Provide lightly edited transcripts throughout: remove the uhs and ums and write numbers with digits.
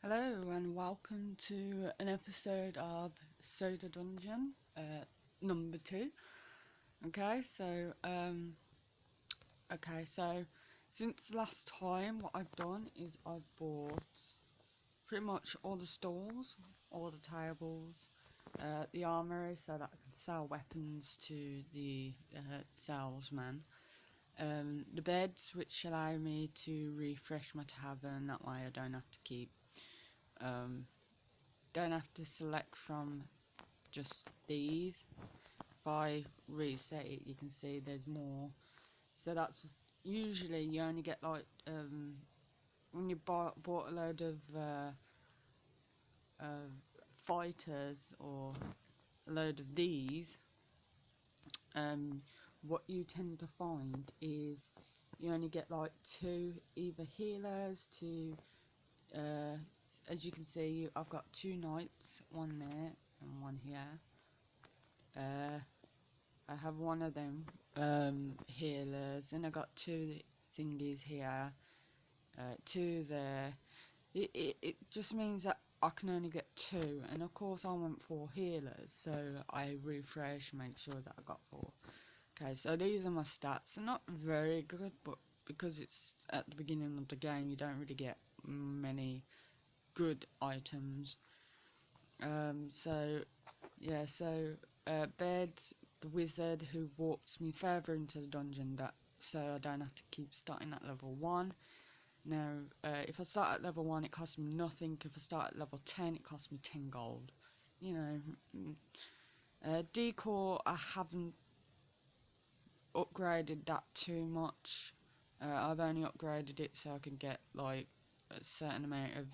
Hello and welcome to an episode of Soda Dungeon, number 2. Okay, so since last time, what I've done is I've bought pretty much all the stalls, all the tables, the armory, so that I can sell weapons to the salesman. The beds, which allow me to refresh my tavern. That way, I um, don't have to select from just these. If I reset it, you can see there's more. So that's usually you only get like when you bought a load of fighters or a load of these. What you tend to find is you only get like two, either healers, two. As you can see, I've got two knights, one there and one here. I have one of them healers, and I got two thingies here, two there. It just means that I can only get two, and of course I want four healers, so I refresh, make sure that I got four. Okay, so these are my stats. They're not very good, but because it's at the beginning of the game, you don't really get many good items. So yeah, so Bed's the wizard who warps me further into the dungeon, so I don't have to keep starting at level 1. Now, if I start at level 1, it costs me nothing. If I start at level 10, it costs me 10 gold. You know, Decor, I haven't upgraded that too much. I've only upgraded it so I can get, like, a certain amount of,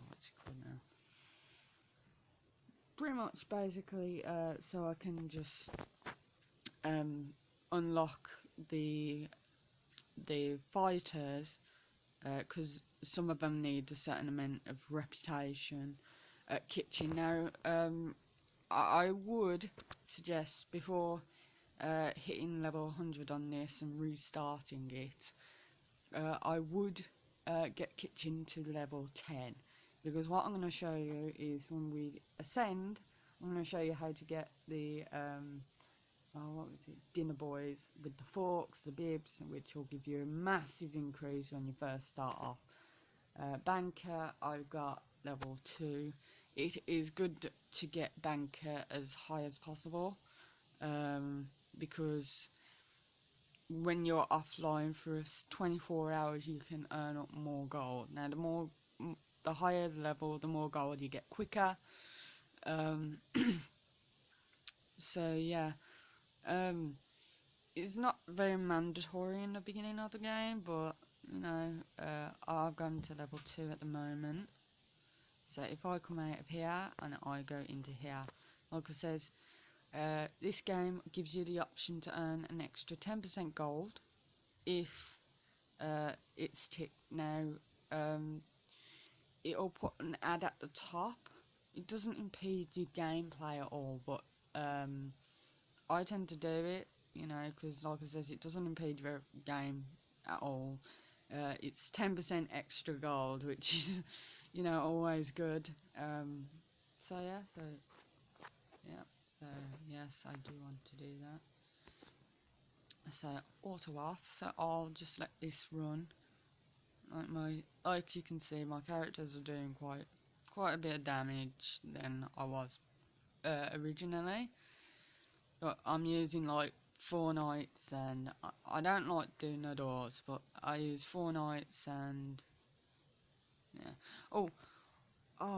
what's it called now? Pretty much, basically, so I can just unlock the fighters, because some of them need a certain amount of reputation at kitchen. Now, I would suggest before hitting level 100 on this and restarting it, I would get kitchen to level 10, because what I'm going to show you is when we ascend, I'm going to show you how to get the what was it, dinner boys with the forks, the bibs, which will give you a massive increase when you first start off. Banker, I've got level 2. It is good to get banker as high as possible, because when you're offline for 24 hours, you can earn up more gold. Now, the higher the level, the more gold you get quicker. So yeah, it's not very mandatory in the beginning of the game, but you know, I've gone to level 2 at the moment. So if I come out of here and I go into here, like it says, this game gives you the option to earn an extra 10% gold if it's ticked. Now, it'll put an ad at the top. It doesn't impede your gameplay at all, but I tend to do it, you know, because like I says, it doesn't impede your game at all. It's 10% extra gold, which is, you know, always good. So yeah, so yes, I do want to do that. So auto off. So I'll just let this run. Like you can see, my characters are doing quite a bit of damage than I was originally. But I'm using like 4 knights, and I don't like doing the doors, but I use 4 knights and yeah.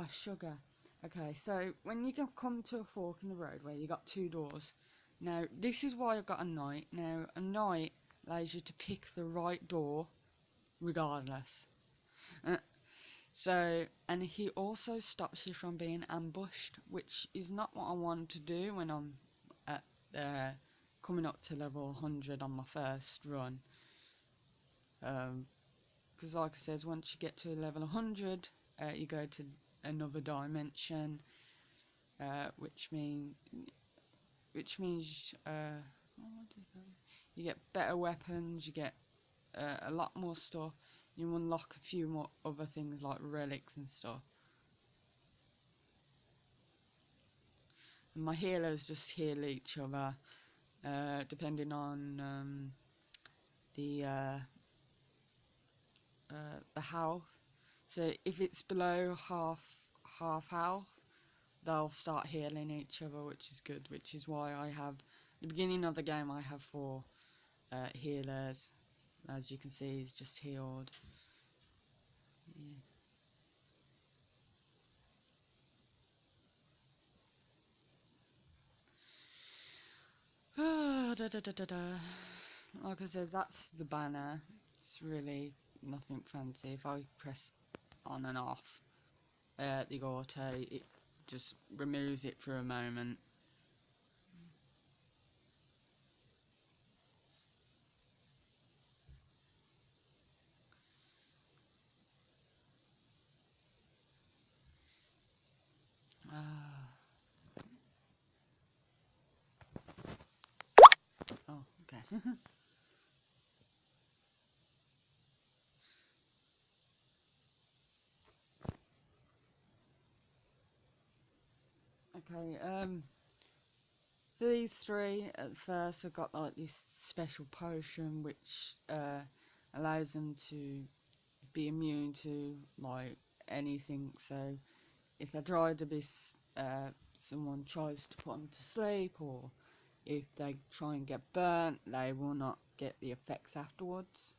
Sugar. Okay, so when you come to a fork in the road where you got 2 doors, now this is why I've got a knight. Now a knight allows you to pick the right door regardless. Uh, So, and he also stops you from being ambushed, which is not what I want to do when I'm at coming up to level 100 on my first run. Because like I says, once you get to level 100, you go to another dimension, which means what does that mean? You get better weapons, you get a lot more stuff. You unlock a few more other things like relics and stuff. And my healers just heal each other, depending on the health. So if it's below half health, they'll start healing each other, which is good. Which is why I have, at the beginning of the game, I have 4 healers. As you can see, he's just healed. Yeah. Like I said, that's the banner. It's really nothing fancy. If I press on and off the auto, it just removes it for a moment. Oh, okay. Okay, for these 3, at first I got like this special potion which allows them to be immune to like anything. So if they try to be, someone tries to put them to sleep, or if they try and get burnt, they will not get the effects afterwards.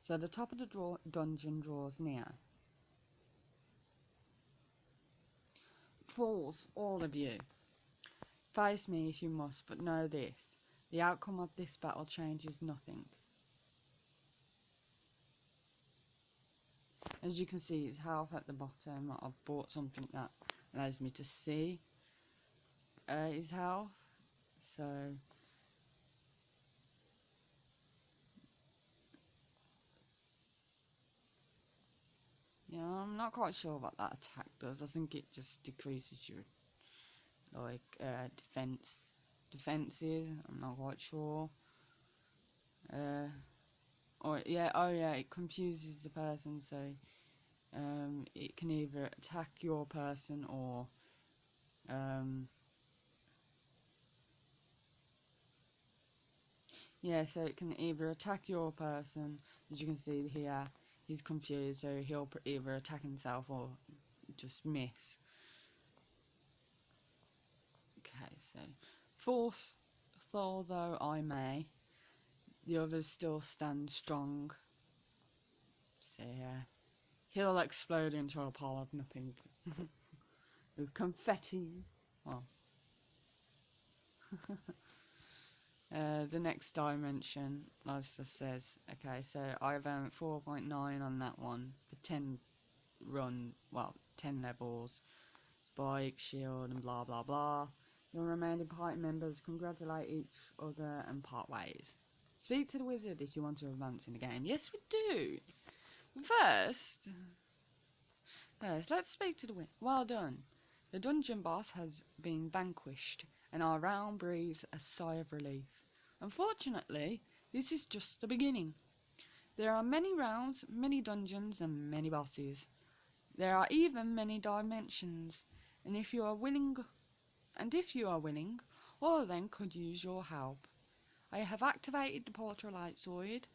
So the top of the dungeon draws near. Fools, all of you. Face me if you must, but know this. The outcome of this battle changes nothing. As you can see, it's health at the bottom. I've bought something that allows me to see his health. So yeah, I'm not quite sure what that attack does. I think it just decreases your defenses. I'm not quite sure. Oh yeah, it confuses the person, so it can either attack your person or yeah, so it can either attack your person. As you can see here, he's confused, so he'll either attack himself or just miss. Okay, so fourth, although I may, the others still stand strong. So yeah, he'll explode into a pile of nothing with confetti. Well, the next dimension, as it says. Okay, so I've earned 4.9 on that one for 10 levels. Spike, shield, and blah blah blah. Your remaining party members congratulate each other and part ways. Speak to the wizard if you want to advance in the game. Yes, we do. First, let's speak to the wizard. Well done. The dungeon boss has been vanquished, and our realm breathes a sigh of relief. Unfortunately, this is just the beginning. There are many realms, many dungeons, and many bosses. There are even many dimensions, and if you are willing, all of them could use your help. I have activated the portal outside.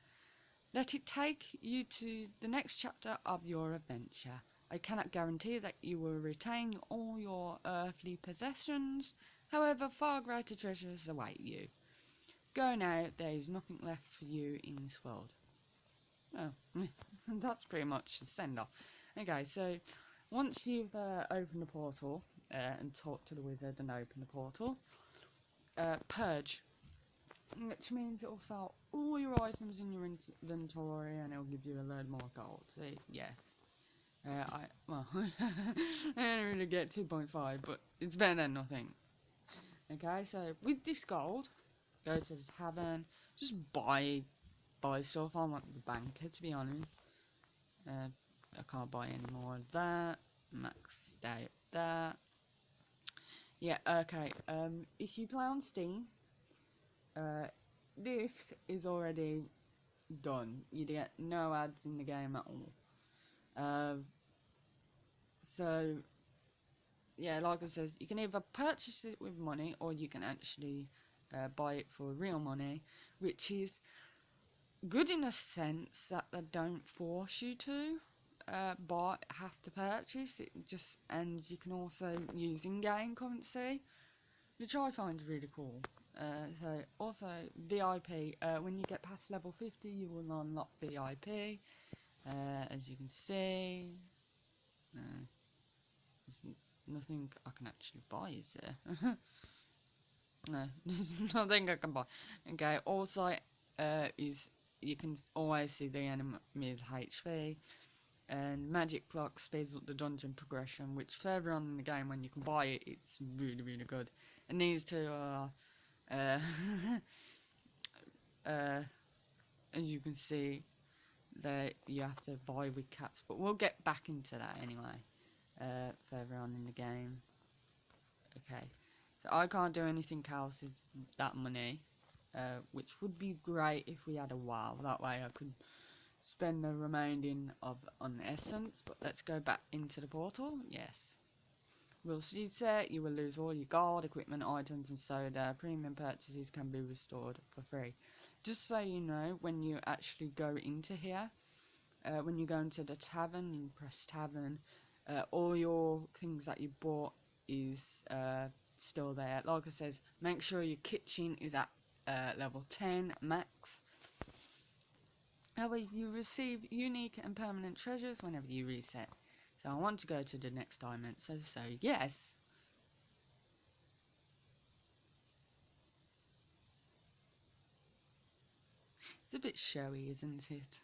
Let it take you to the next chapter of your adventure. I cannot guarantee that you will retain all your earthly possessions, however, far greater treasures await you. Go now, there is nothing left for you in this world. Oh, that's pretty much the send off. Okay, so once you've opened the portal and talked to the wizard and opened the portal, purge, which means it will sell all your items in your inventory and it will give you a load more gold. So yes, I didn't really get 2.5, but it's better than nothing. Okay, so with this gold, go to the tavern, just buy stuff. I want the banker, to be honest. I can't buy any more of that. Max out that. Yeah, okay. If you play on Steam, Lift is already done. You get no ads in the game at all. So yeah, like I said, you can either purchase it with money or you can actually buy it for real money, which is good in a sense that they don't force you to have to purchase it. And you can also use in-game currency, which I find really cool. So also VIP. When you get past level 50, you will unlock VIP. As you can see, there's nothing I can actually buy, is there? No, there's nothing I can buy. Okay, also is you can always see the enemy's HP, and magic clock speeds up the dungeon progression, which further on in the game when you can buy it, it's really, really good. And these two are, uh, as you can see, that you have to buy with cats, but we'll get back into that anyway, further on in the game. Okay, so I can't do anything else with that money, which would be great if we had a WoW. That way I could spend the remaining on Essence. But let's go back into the portal. Yes. Will seed set, you will lose all your gold, equipment, items, and soda. Premium purchases can be restored for free. Just so you know, when you actually go into here, when you go into the tavern, you press tavern, all your things that you bought is still there. Like I says, make sure your kitchen is at level 10 max. However, you receive unique and permanent treasures whenever you reset. So I want to go to the next dimension, so yes. It's a bit showy, isn't it?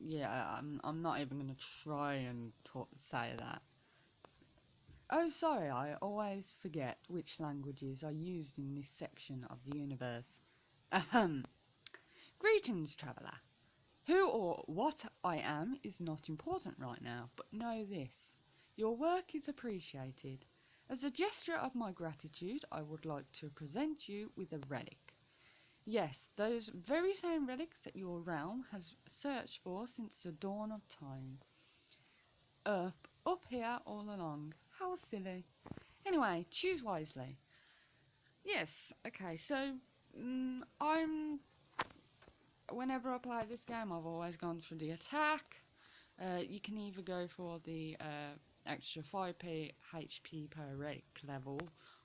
Yeah, I'm not even going to try and say that. Oh, sorry, I always forget which languages are used in this section of the universe. Ahem. Greetings, traveller. Who or what I am is not important right now, but know this. Your work is appreciated. As a gesture of my gratitude, I would like to present you with a relic. Yes, those very same relics that your realm has searched for since the dawn of time. Up here all along. How silly. Anyway, choose wisely. Yes, okay, so whenever I play this game, I've always gone for the attack. You can either go for the extra 5p HP per relic level,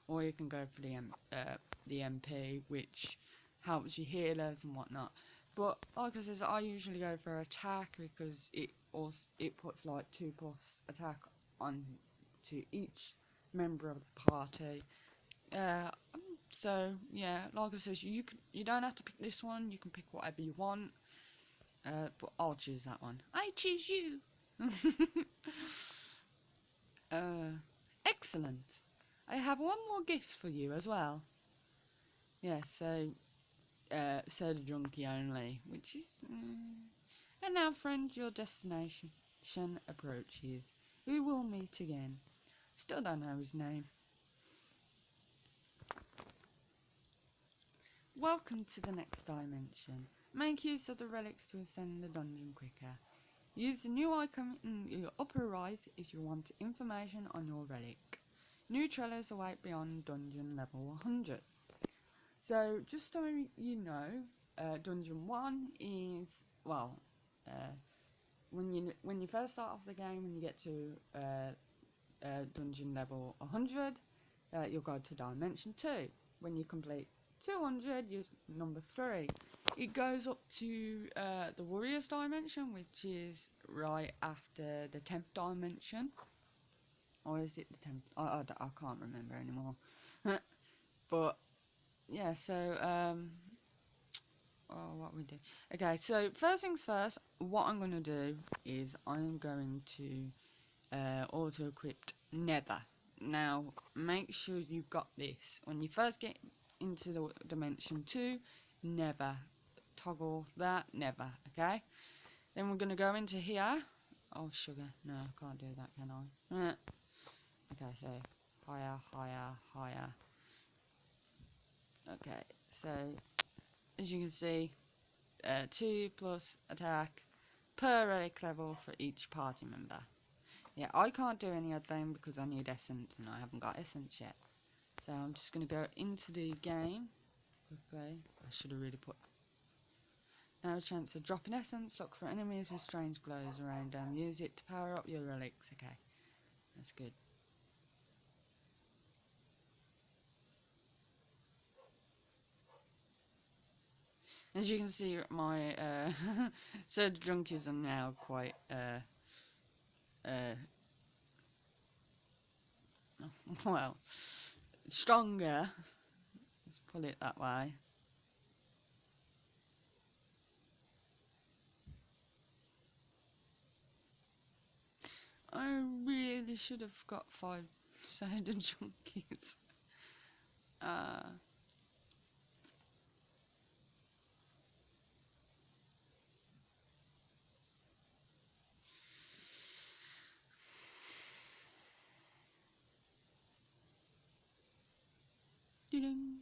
or you can go for the MP, which helps you healers and whatnot. But like I said, I usually go for attack because it puts like 2+ attack on to each member of the party. So yeah, like I said, you don't have to pick this one. You can pick whatever you want. But I'll choose that one. I choose you. Excellent. I have one more gift for you as well. Yeah, so soda junkie only, which is. And now, friend, your destination approaches. We will meet again. Still don't know his name. Welcome to the next dimension. Make use of the relics to ascend the dungeon quicker. Use the new icon in your upper right if you want information on your relic. New trailers await beyond dungeon level 100. So, just so you know, dungeon 1 is, well, when you first start off the game, when you get to dungeon level 100, you'll go to dimension 2. When you complete 200, you're number 3. It goes up to the warriors dimension, which is right after the 10th dimension. Or is it the 10th? I can't remember anymore. But yeah, so what we do? Okay, so first things first, what I'm going to do is I'm going to auto equip Nether. Now, make sure you've got this when you first get into the dimension 2. Never toggle that, never, okay? Then we're going to go into here. Oh, sugar, no, I can't do that, can I? Okay, so higher, higher, higher. Okay, so as you can see, 2 plus attack per relic level for each party member. Yeah, I can't do any of them because I need essence and I haven't got essence yet. So I'm just going to go into the game quickly. I should have really put... Now a chance of dropping essence. Look for enemies with strange glows around them. Use it to power up your relics. Okay, that's good. As you can see, my soda junkies are now quite well, stronger. Let's put it that way. I really should have got 5 soda junkies. Ding.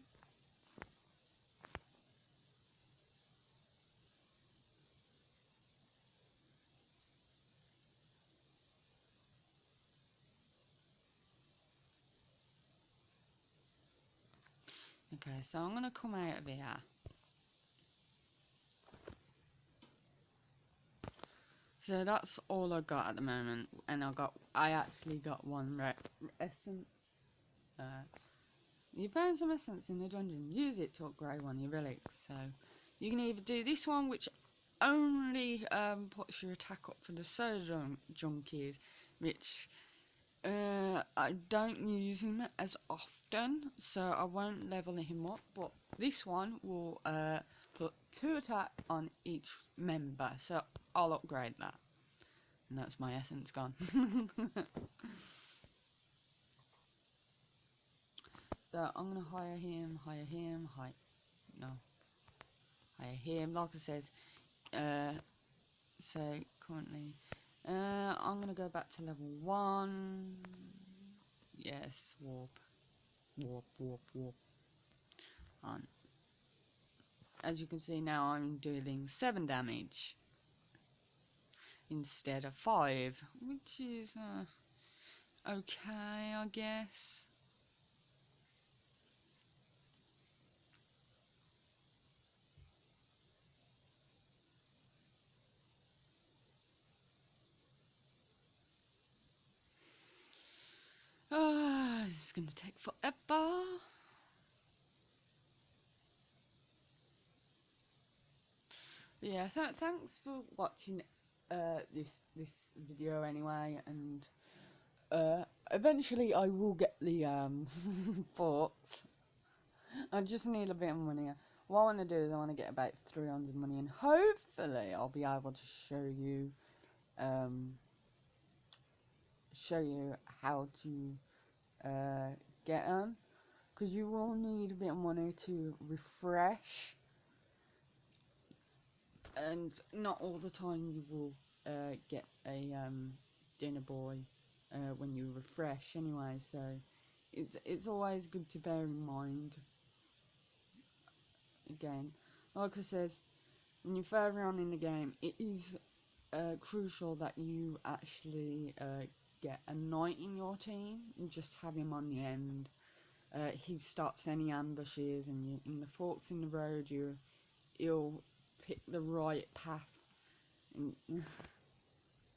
Okay, so I'm gonna come out of here. So that's all I got at the moment, and I actually got 1 essence. You found some essence in the dungeon. Use it to upgrade 1 of your relics. So you can either do this one, which only puts your attack up for the soda junkies, which I don't use him as often, so I won't level him up. But this one will put 2 attack on each member, so I'll upgrade that. And that's my essence gone. So I'm gonna hire him, hire him. Like it says. So currently, I'm gonna go back to level 1. Yes, warp. On. As you can see now, I'm dealing 7 damage instead of 5, which is okay, I guess. This is gonna take forever. Yeah, thanks for watching this video anyway, and eventually I will get the forts. I just need a bit of money. What I want to do is I want to get about 300 money, and hopefully I'll be able to show you how to get them, because you will need a bit of money to refresh, and not all the time you will get a dinner boy when you refresh anyway, so it's always good to bear in mind. Again, like I says, when you're further on in the game, it is crucial that you actually get a knight in your team and just have him on the end. He stops any ambushes, and in the forks in the road, you'll pick the right path, and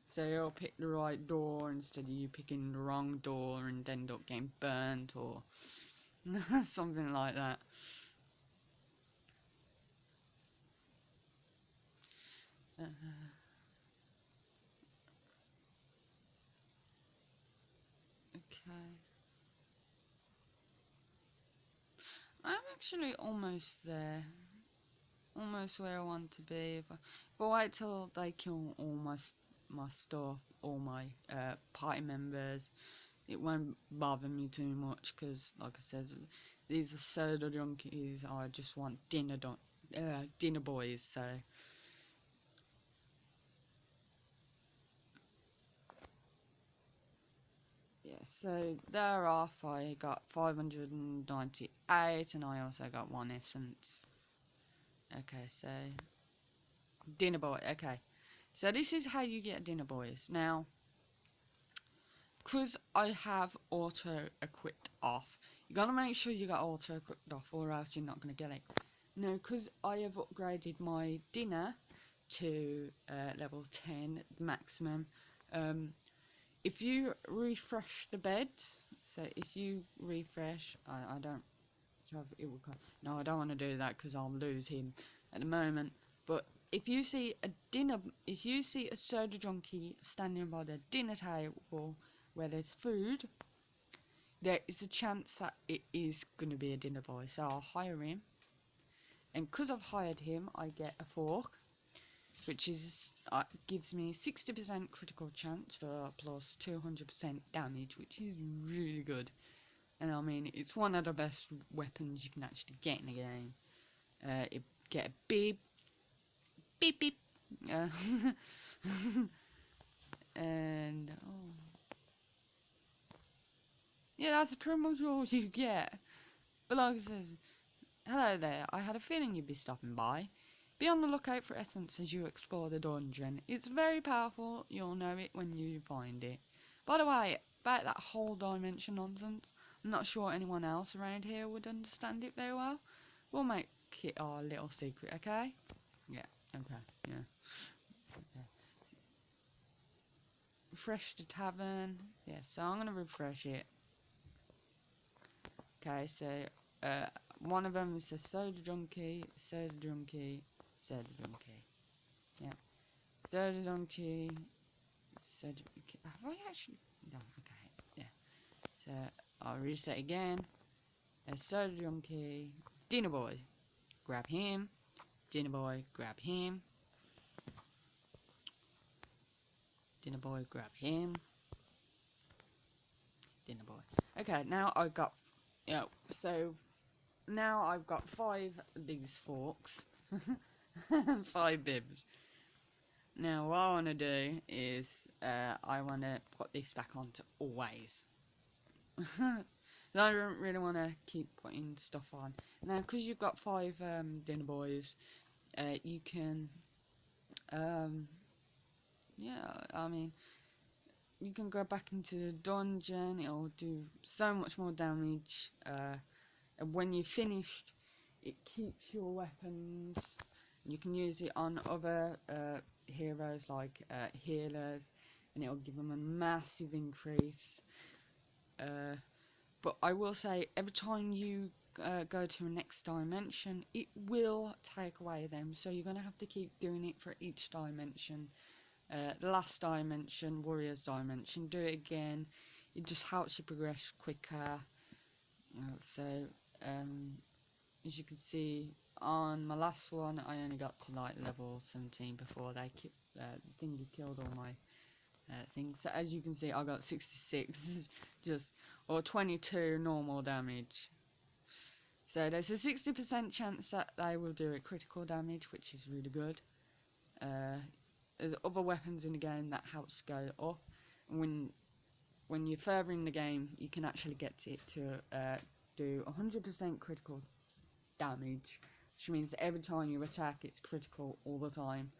so you'll pick the right door instead of you picking the wrong door and end up getting burnt or something like that. Okay. I'm actually almost there. Almost where I want to be. If I wait till they kill all my stuff, all my party members, it won't bother me too much, because, like I said, these are soda junkies. I just want dinner dinner boys. So yeah, so thereof I got 598, and I also got one essence. Okay, so dinner boy. Okay, so this is how you get dinner boys. Now, because I have auto equipped off, you gotta make sure you got auto equipped off, or else you're not gonna get it. Now, because I have upgraded my dinner to level 10, the maximum. If you refresh the bed, so if you refresh, I don't have it will come. No, I don't want to do that because I'll lose him at the moment. But if you see a soda junkie standing by the dinner table where there's food, there is a chance that it is going to be a dinner boy. So I'll hire him, and because I've hired him, I get a fork, which is gives me 60% critical chance for plus 200% damage, which is really good. And I mean, it's one of the best weapons you can actually get in the game. It get a beep, beep, beep, and yeah, that's pretty much all you get. But like I says, hello there. I had a feeling you'd be stopping by. Be on the lookout for essence as you explore the dungeon. It's very powerful. You'll know it when you find it. By the way, about that whole dimension nonsense, I'm not sure anyone else around here would understand it very well. We'll make it our little secret, okay? Yeah, okay, yeah. Okay. Refresh the tavern. Yeah, so I'm gonna refresh it. Okay, so one of them is a soda junkie, soda junkie, soda junkie. Yeah. Soda junkie, soda junkie. Have I actually? No, okay. Yeah. So I'll reset again. A soda junkie, dinner boy, grab him. Dinner boy, grab him. Dinner boy, grab him. Dinner boy. Okay, now I've got, so now I've got 5 of these forks. 5 bibs. Now what I want to do is, I want to put this back onto always. I don't really want to keep putting stuff on. Now, because you've got 5 dinner boys, you can, yeah, I mean, you can go back into the dungeon. It'll do so much more damage. And when you're finished, it keeps your weapons. You can use it on other heroes like healers, and it'll give them a massive increase. But I will say, every time you go to a next dimension, it will take away them. So you're going to have to keep doing it for each dimension. The last dimension, Warrior's dimension, do it again. It just helps you progress quicker. So, as you can see, on my last one, I only got to like level 17 before they thingy killed all my things. So as you can see, I got 66, or 22 normal damage. So there's a 60% chance that they will do a critical damage, which is really good. There's other weapons in the game that helps go up. When you're further in the game, you can actually get it to do 100% critical damage, which means that every time you attack, it's critical all the time.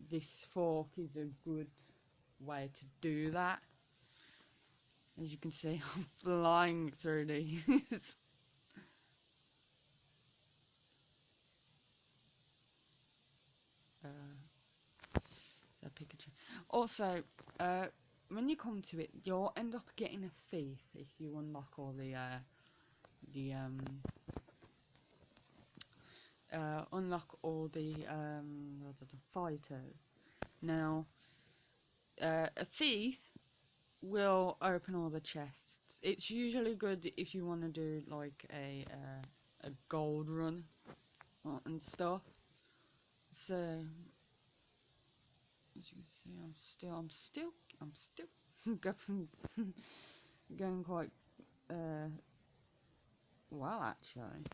This fork is a good way to do that. As you can see, I'm flying through these. So Pikachu. Also, when you come to it, you'll end up getting a thief if you unlock all the fighters. Now, a thief will open all the chests. It's usually good if you want to do like a gold run and stuff. So as you can see, I'm still going quite well, actually.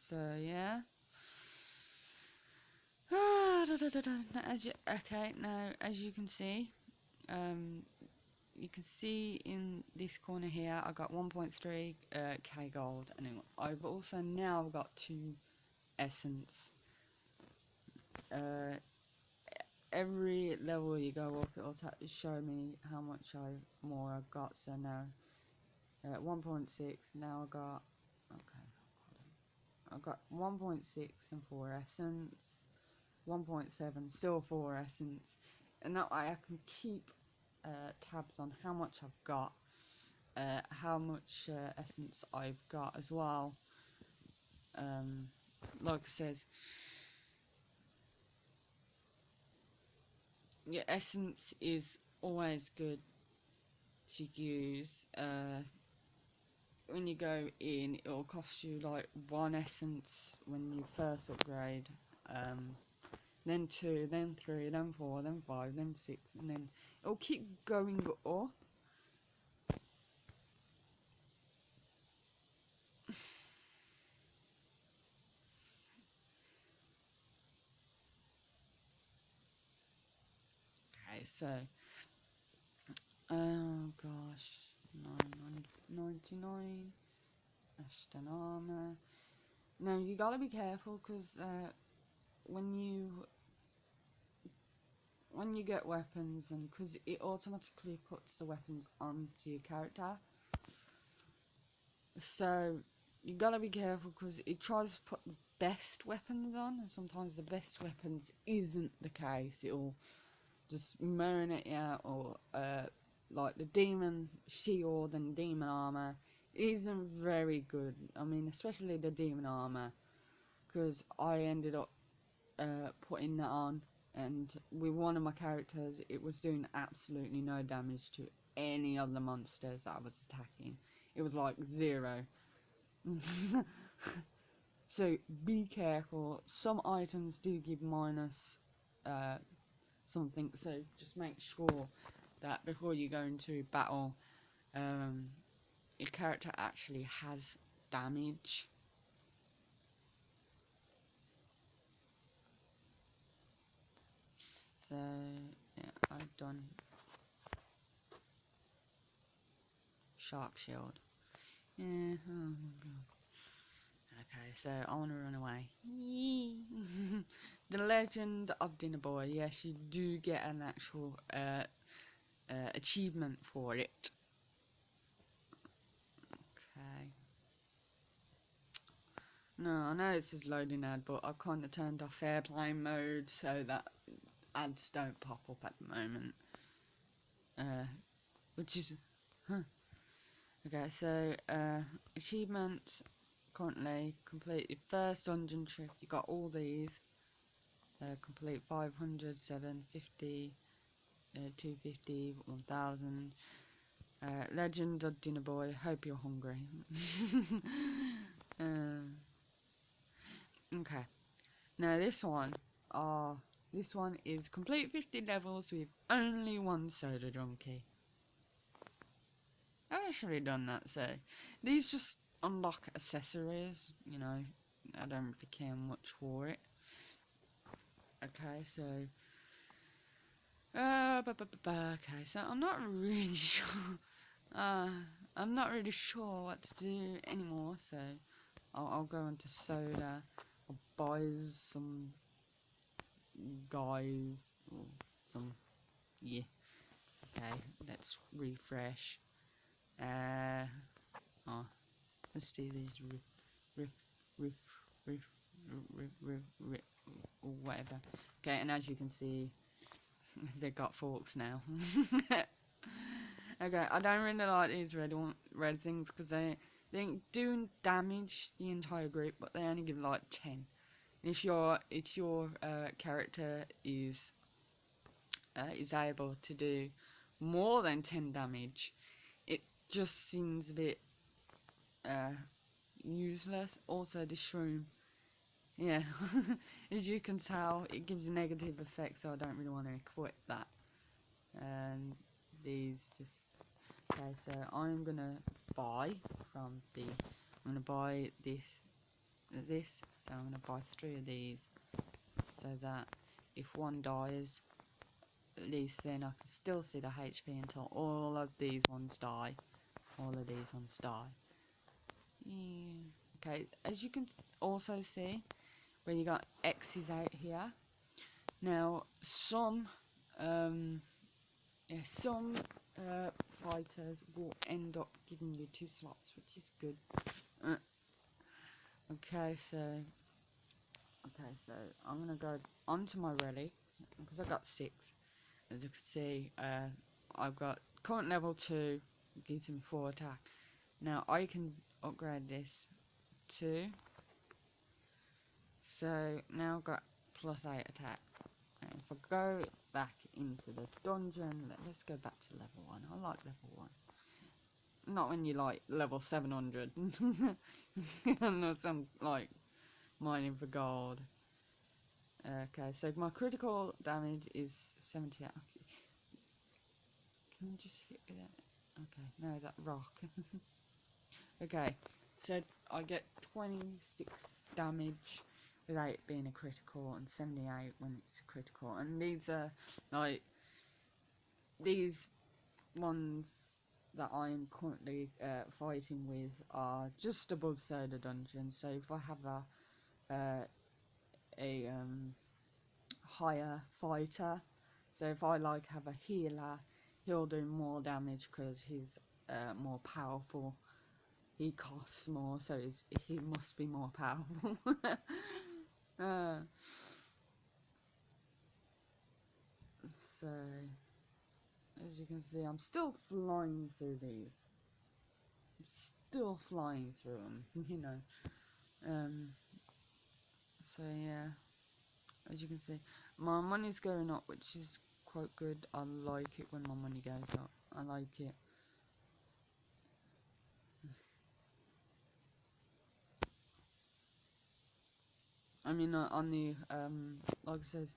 So yeah. Okay, now as you can see, you can see in this corner here, I got 1.3 k gold, and I've also now got 2 essence. Every level you go up, it'll show me how much more I've got. So now, 1.6. Now I got, okay, I've got 1.6 and 4 essence. 1.7, still 4 essence, and that way I can keep tabs on how much I've got, how much essence I've got as well. Like it says, your essence is always good to use. When you go in, it'll cost you like 1 essence when you first upgrade. Then 2, then 3, then 4, then 5, then 6, and then it'll keep going up. Okay, so, oh gosh, 999, Aston armor. Now you gotta be careful, because when you get weapons, and because it automatically puts the weapons onto your character, so you gotta be careful, because it tries to put the best weapons on, and sometimes the best weapons isn't the case. It'll just marinate you out, or like the demon shield and demon armor isn't very good. I mean, especially the demon armor, because I ended up putting that on, and with one of my characters, it was doing absolutely no damage to any of the monsters that I was attacking. It was like 0. So be careful. Some items do give minus something, so just make sure that before you go into battle, your character actually has damage. So yeah, I've done shark shield. Yeah, oh my god. Okay, so I want to run away. The Legend of Dinner Boy. Yes, you do get an actual achievement for it. Okay. No, I know it says loading ad, but I've kind of turned off airplane mode so that ads don't pop up at the moment. Which is, huh. Okay, so achievements currently complete your first dungeon trip. You got all these. Complete 500, 750, 250, 1000. Legend of Dinner Boy. Hope you're hungry. Okay. Now this one is complete 50 levels with only 1 soda junkie. I've actually done that, so these just unlock accessories, you know. I don't really care much for it. Okay, so okay, so I'm not really sure. I'm not really sure what to do anymore, so I'll go into soda. I'll buy some guys or some, yeah. Okay, let's refresh. Oh, let's do these riff, or whatever. Okay, and as you can see, they got forks now. Okay, I don't really like these red things, because they ain't doing damage the entire group, but they only give like 10. If your character is able to do more than 10 damage, it just seems a bit useless. Also, the shroom, yeah, as you can tell, it gives a negative effect, so I don't really want to equip that. And these just, okay, so I'm gonna buy this this, so I'm going to buy 3 of these, so that if one dies, at least then I can still see the HP until all of these ones die. All of these ones die. Yeah. Okay, as you can also see, where you got X's out here. Now, some fighters will end up giving you 2 slots, which is good. Okay, so I'm gonna go onto my relics because I got 6. As you can see, I've got current level 2, gives me 4 attack. Now I can upgrade this to, so now I've got +8 attack. And if I go back into the dungeon, let's go back to level 1. I like level 1. Not when you like level 700 unless I'm like mining for gold. Okay, so my critical damage is 78. Can I just hit that? Okay, no, that rock. Okay, so I get 26 damage without it being a critical, and 78 when it's a critical. And these are like these ones that I'm currently fighting with are just above soda dungeon. So if I have a higher fighter, so if I like have a healer, he'll do more damage because he's more powerful. He costs more, so he must be more powerful. So as you can see, I'm still flying through these. I'm still flying through them, you know. So yeah, as you can see, my money's going up, which is quite good. I like it when my money goes up. I like it. I mean, on the like it says,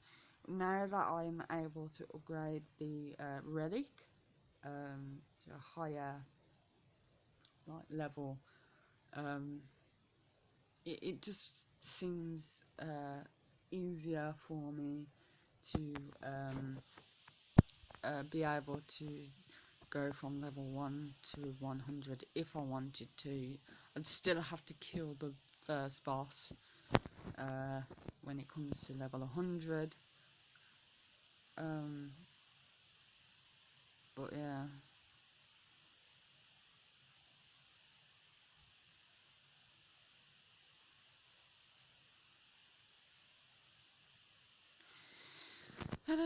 now that I'm able to upgrade the relic to a higher like level, it just seems easier for me to be able to go from level 1 to 100 if I wanted to. I'd still have to kill the first boss when it comes to level 100. But yeah. I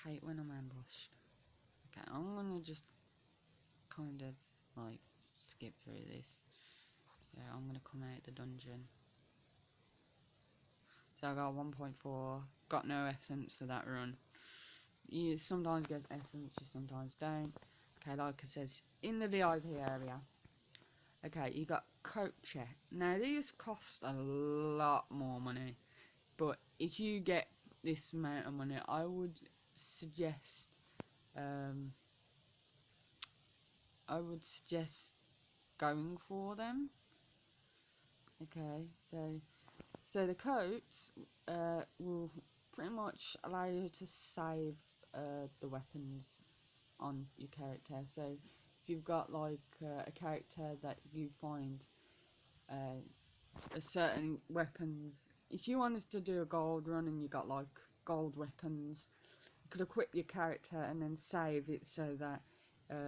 hate when I'm ambushed. Okay, I'm gonna just kind of like skip through this. So I'm gonna come out the dungeon. So I got 1.4, got no essence for that run. You sometimes get essence, you sometimes don't. Okay, like it says, in the VIP area. Okay, you got coat check. Now these cost a lot more money, but if you get this amount of money, I would suggest, going for them. Okay, so the coats will pretty much allow you to save the weapons on your character. So if you've got like a character that you find a certain weapons, if you wanted to do a gold run and you got like gold weapons, you could equip your character and then save it so that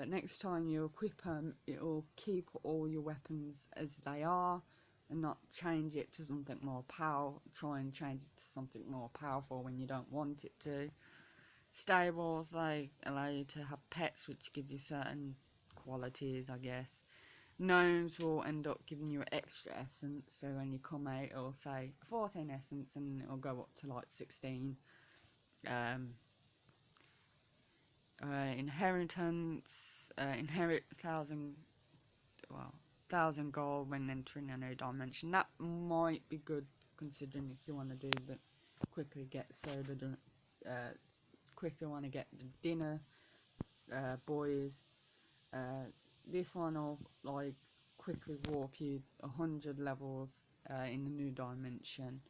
next time you equip them, it'll keep all your weapons as they are and not change it to something more powerful. Try and change it to something more powerful when you don't want it to. Stables, like, allow you to have pets which give you certain qualities, I guess. Gnomes will end up giving you extra essence, so when you come out it'll say 14 essence and it'll go up to like 16. Inheritance, inherit 1,000 gold when entering a new dimension. That might be good considering if you want to do the quickly want to get the dinner boys. This one will like quickly walk you 100 levels in the new dimension.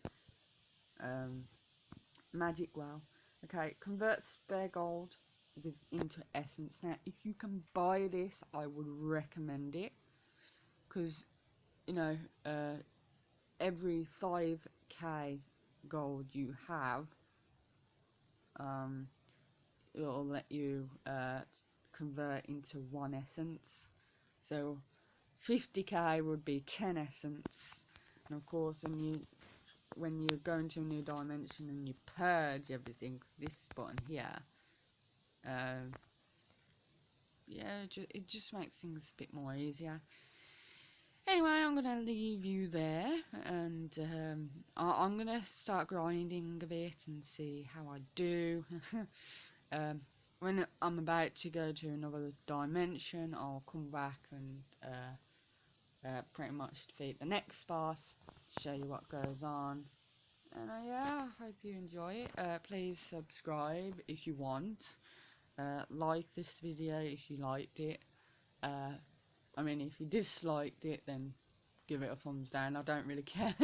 Magic well. Okay, convert spare gold into essence. Now, if you can buy this, I would recommend it, because you know, every 5k gold you have, it'll let you convert into 1 essence. So 50k would be 10 essence, and of course when you go into a new dimension and you purge everything, this button here, yeah, it just makes things a bit more easier. Anyway, I'm gonna leave you there, and I'm gonna start grinding a bit and see how I do. When I'm about to go to another dimension, I'll come back and pretty much defeat the next boss, show you what goes on. And yeah, I hope you enjoy it. Please subscribe if you want. Like this video if you liked it. I mean, if you disliked it, then give it a thumbs down. I don't really care.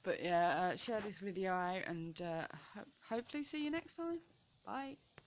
But yeah, share this video out, and hopefully see you next time. Bye.